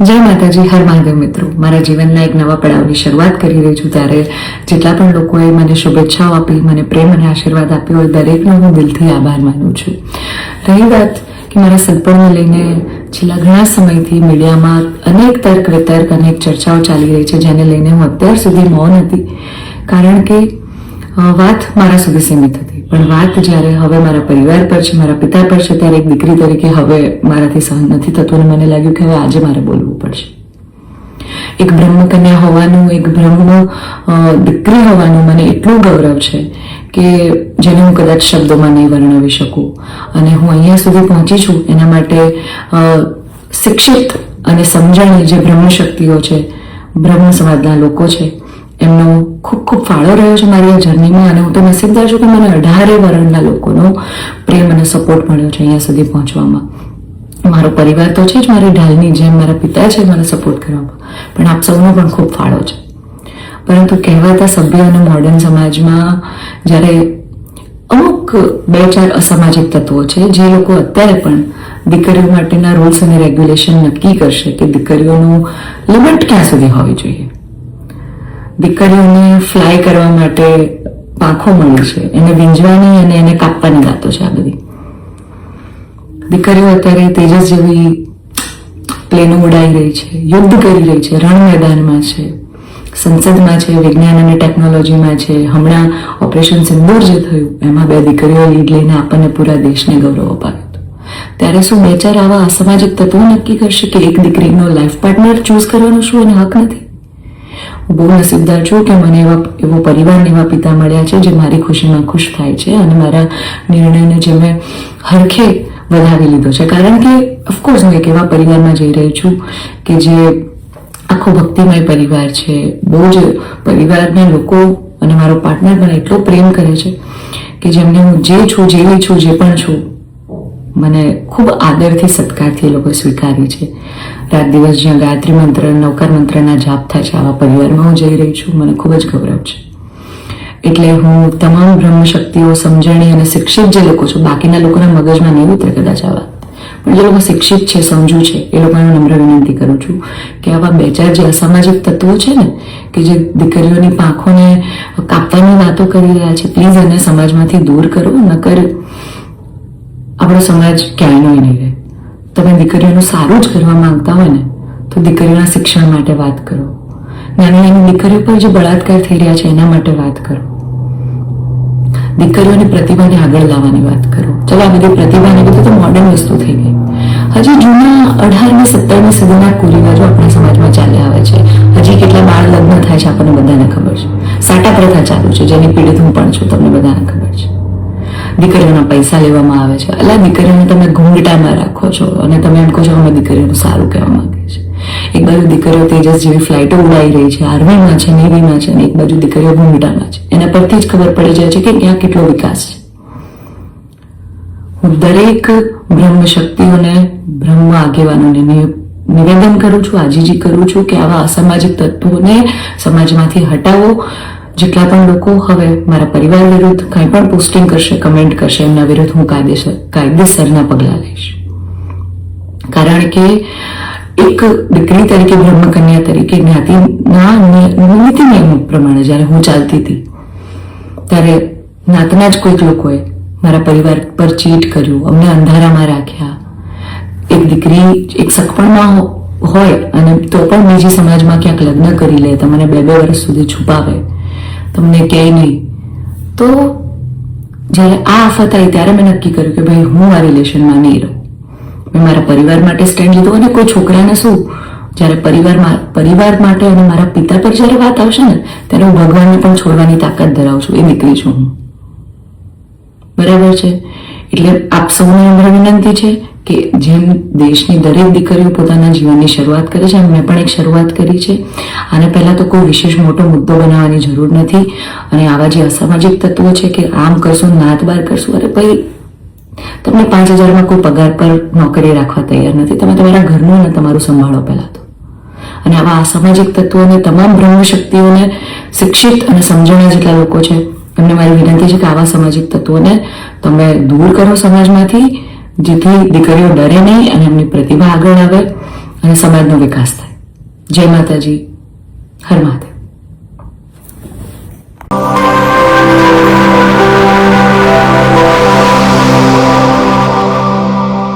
જય માતાજી, હર મહાદેવ મિત્રો. મારા જીવનના એક નવા પડાવની શરૂઆત કરી રહી છું ત્યારે જેટલા પણ લોકોએ મને શુભેચ્છાઓ આપી, મને પ્રેમ અને આશીર્વાદ આપ્યો હોય, દરેકનો હું દિલથી આભાર માનું છું. રહી વાત કે મારા સદપણને લઈને છેલ્લા ઘણા સમયથી મીડિયામાં અનેક તર્ક વિતર્ક, અનેક ચર્ચાઓ ચાલી રહી છે, જેને લઈને હું અત્યાર સુધી મૌન હતી, કારણ કે વાત મારા સુધી સીમિત હતી. પણ વાત જ્યારે હવે મારા પરિવાર પર છે, મારા પિતા પર છે, ત્યારે એક દીકરી તરીકે હવે મારાથી સહન નથી થતું અને મને લાગ્યું કે હવે આજે મારે બોલવું પડશે. એક બ્રહ્મકન્યા હોવાનું, એક બ્રહ્મ દીકરી હોવાનું મને એટલું ગૌરવ છે કે જેને હું કદાચ શબ્દોમાં નહીં વર્ણવી શકું. અને હું અહીંયા સુધી પહોંચી છું એના માટે શિક્ષિત અને સમજણી જે બ્રહ્મશક્તિઓ છે, બ્રહ્મ સમાજના લોકો છે, એમનો ખૂબ ખૂબ ફાળો રહ્યો છે મારી આ જર્નીમાં. અને હું તો નસીબદાર છું કે મને 18 વર્ણના લોકોનો પ્રેમ અને સપોર્ટ મળ્યો છે અહીંયા સુધી પહોંચવામાં. મારો પરિવાર તો છે જ, મારી ઢાલની જેમ મારા પિતા છે મને સપોર્ટ કરવામાં, પણ આપ સૌનો પણ ખૂબ ફાળો છે. પરંતુ કહેવાતા સભ્ય અને મોડર્ન સમાજમાં જ્યારે અમુક 2-4 અસામાજિક તત્વો છે જે લોકો અત્યારે પણ દીકરીઓ માટેના રૂલ્સ અને રેગ્યુલેશન નક્કી કરશે કે દીકરીઓનું લિમિટ ક્યાં સુધી હોવી જોઈએ. દીકરીઓને ફ્લાય કરવા માટે પાંખો મળી છે, એને વીંજવાની અને એને કાપવાની વાતો છે. આ બધી દીકરીઓ અત્યારે તેજસ જેવી પ્લેનો ઉડાઈ રહી છે, યુદ્ધ કરી રહી છે, રણ મેદાનમાં છે, સંસદમાં છે, વિજ્ઞાન અને ટેકનોલોજીમાં છે. હમણાં ઓપરેશન સિંદૂર જે થયું એમાં 2 દીકરીઓ લીડ લઈને આપણને પૂરા દેશને ગૌરવ અપાવ્યું હતું. ત્યારે શું 2-4 આવા અસામાજિક તત્વો નક્કી કરશે કે એક દીકરીનો લાઈફ પાર્ટનર ચૂઝ કરવાનો શું એને હક નથી? હું બહુ નસીબદાર છું કે મને એવો પરિવાર, એવા પિતા મળ્યા છે જે મારી ખુશીમાં ખુશ થાય છે અને મારા નિર્ણયને જે મેં હરખે વધાવી લીધો છે. કારણ કે ઓફકોર્સ હું એક એવા પરિવારમાં જઈ રહી છું કે જે આખો ભક્તિમય પરિવાર છે. બહુ જ પરિવારના લોકો અને મારો પાર્ટનર પણ એટલો પ્રેમ કરે છે કે જેમને હું જે છું, જેવી છું, જે પણ છું, મને ખૂબ આદરથી, સત્કારથી એ લોકોએ સ્વીકારી છે. રાત દિવસ જ્યાં ગાયત્રી મંત્ર, નવકાર મંત્રના જાપ થાય છે, આવા પરિવારમાં હું જઈ રહી છું. મને ખૂબ જ ગૌરવ છે. એટલે હું તમામ બ્રહ્મ શક્તિઓ, સમજણી અને શિક્ષિત જે લોકો છે, બાકીના લોકોના મગજમાં નહીં ઉતરે કદાચ આ વાત, પણ જે લોકો શિક્ષિત છે, સમજુ છે, એ લોકોને નમ્ર વિનંતી કરું છું કે આવા 2-4 જે અસામાજિક તત્વો છે ને, કે જે દીકરીઓની પાંખોને કાપવાની વાતો કરી રહ્યા છે, પ્લીઝ એને સમાજમાંથી દૂર કરો. નકર આપણો સમાજ ક્યાંયનો નહીં રહે. તમે દીકરીઓનું સારું જ કરવા માંગતા હોય ને તો દીકરીઓના શિક્ષણ માટે વાત કરો. નાની નાની દીકરીઓ પર જે બળાત્કાર થઈ રહ્યા છે એના માટે વાત કરો. દીકરીઓની પ્રતિભાને આગળ લાવવાની વાત કરો. ચલો, આ બધી પ્રતિભાને બધું તો મોડર્ન વસ્તુ થઈ ગઈ. હજી જૂના 18મી 17મી સદીના કુરિવાજો આપણા સમાજમાં ચાલ્યા આવે છે. હજી કેટલા બાળ લગ્ન થાય છે આપણને બધાને ખબર છે. સાટા પ્રથા ચાલુ છે જેની પીડિત હું પણ છું, તમને બધાને ખબર છે. દીકરીઓના પૈસા લેવામાં આવે છે. અલા, દીકરીઓને તમે ઘૂંઘટામાં રાખો છો અને તમે એમ કહો છો અમે દીકરીઓનું સારું કહેવા માંગે છે. એક બાજુ દીકરીઓ તેજસ જેવી ફ્લાઇટો ઉડાઈ રહી છે, આર્મીમાં છે, નેવીમાં છે, અને એક બાજુ દીકરીઓ ઘૂંઘટામાં છે. એના પરથી જ ખબર પડી જાય છે કે ત્યાં કેટલો વિકાસ છે. હું દરેક બ્રહ્મ શક્તિઓને, બ્રહ્મ આગેવાનોને નિવેદન કરું છું, આજીજી કરું છું કે આવા અસામાજિક તત્વોને સમાજમાંથી હટાવો. જેટલા પણ લોકો હવે મારા પરિવાર વિરુદ્ધ કંઈ પણ પોસ્ટિંગ કરશે, કમેન્ટ કરશે, એમના વિરુદ્ધ હું કાયદેસરના પગલાં લઈશ. કારણ કે એક દીકરી તરીકે, બ્રહ્મકન્યા તરીકે, જ્ઞાતિના નીતિ નિયમો પ્રમાણે જ્યારે હું ચાલતી હતી ત્યારે નાતના જ કોઈક લોકોએ મારા પરિવાર પર ચીટ કર્યું, અમને અંધારામાં રાખ્યા. એક દીકરી એક સગપણમાં હોય અને તો પણ બીજી સમાજમાં ક્યાંક લગ્ન કરી લે, તમને 2-2 વર્ષ સુધી છુપાવે, તમને ક્યાંય નહીં. તો જ્યારે આ આફત આવી ત્યારે મેં નક્કી કર્યું કે ભાઈ હું આ રિલેશનમાં નહીં રહું. મેં મારા પરિવાર માટે સ્ટેન્ડ લીધો. અને કોઈ છોકરાને શું, જ્યારે પરિવાર માટે અને મારા પિતા પર જ્યારે વાત આવશે ને ત્યારે હું ભગવાનને પણ છોડવાની તાકાત ધરાવું છું. એ દીકરી છું હું, બરાબર છે? એટલે આપ સૌને નમ્ર વિનંતી છે કે જેમ દેશની દરેક દીકરીઓ પોતાના જીવનની શરૂઆત કરે છે, મેં પણ એક શરૂઆત કરી છે. આને પહેલાં તો કોઈ વિશેષ મોટો મુદ્દો બનાવવાની જરૂર નથી. અને આવા જે અસામાજિક તત્વો છે કે આમ કરશું, નાત બાર કરશું, અરે ભાઈ, તમને 5,000માં કોઈ પગાર પર નોકરી રાખવા તૈયાર નથી. તમે તમારા ઘરનું અને તમારું સંભાળો પહેલાં તો. અને આવા અસામાજિક તત્વોને, તમામ બ્રહ્મ શક્તિઓને, શિક્ષિત અને સમજણા જેટલા લોકો છે એમને મારી વિનંતી છે કે આવા સામાજિક તત્વોને તમે દૂર કરો સમાજમાંથી, જેથી દીકરીઓ ડરે નહીં અને એમની પ્રતિભા આગળ આવે અને સમાજનો વિકાસ થાય. જય માતાજી, હર મહાદેવ.